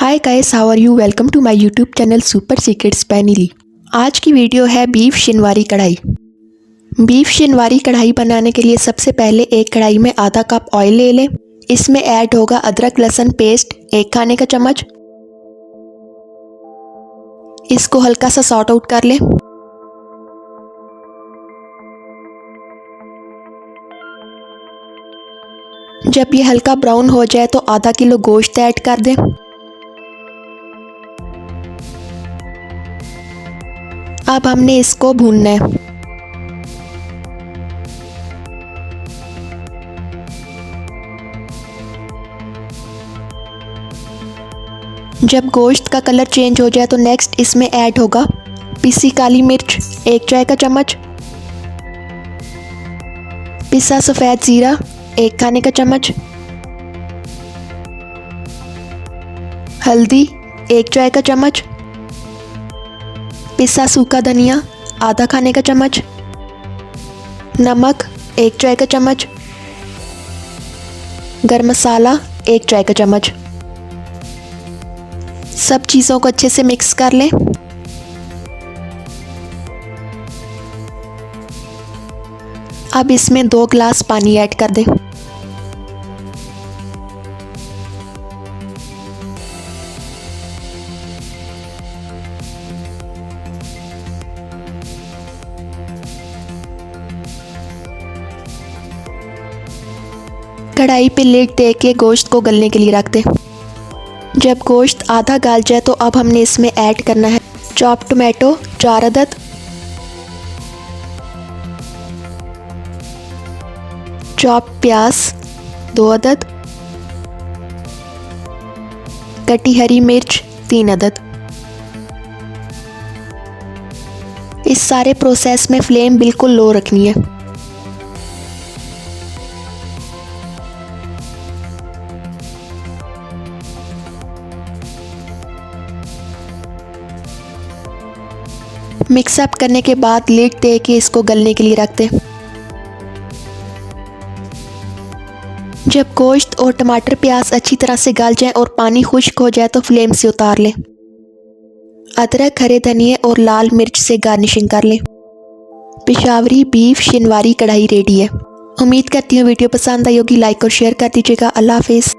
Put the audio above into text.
Hi guys, how are you. Welcome to my YouTube channel super secrets by Neeli. आज की video है beef Shinwari कढ़ाई। Beef Shinwari कढ़ाई बनाने के लिए सबसे पहले एक कढ़ाई में आधा कप ऑयल ले लें। इसमें ऐड होगा अदरक लहसुन पेस्ट 1 खाने का चम्मच। इसको हल्का सा सॉर्ट आउट कर लें। जब ये हल्का ब्राउन हो जाए तो आधा किलो गोश्त ऐड कर दें। अब हमने इसको भूनना है। जब गोश्त का कलर चेंज हो जाए तो नेक्स्ट इसमें ऐड होगा पिसी काली मिर्च 1 चाय का चम्मच, पिसा सफ़ेद ज़ीरा 1 खाने का चम्मच, हल्दी 1 चाय का चम्मच, पिसा सूखा धनिया आधा खाने का चम्मच, नमक 1 चाय का चम्मच, गरम मसाला 1 चाय का चम्मच। सब चीज़ों को अच्छे से मिक्स कर लें। अब इसमें 2 गिलास पानी ऐड कर दें। कढ़ाई पे लिड दे के गोश्त को गलने के लिए रख दें। जब गोश्त आधा गल जाए तो अब हमने इसमें ऐड करना है चॉप टोमेटो 4 अदद, चॉप प्याज 2 अदद, कटी हरी मिर्च 3 अदद। इस सारे प्रोसेस में फ्लेम बिल्कुल लो रखनी है। मिक्सअप करने के बाद लिड दे के इसको गलने के लिए रख दें। जब गोश्त और टमाटर प्याज अच्छी तरह से गल जाए और पानी खुश्क हो जाए तो फ्लेम से उतार लें। अदरक, हरे धनिए और लाल मिर्च से गार्निशिंग कर लें। पेशावरी बीफ शिनवारी कढ़ाई रेडी है। उम्मीद करती हूँ वीडियो पसंद आई होगी। लाइक और शेयर कर दीजिएगा। अल्लाह हाफिज़।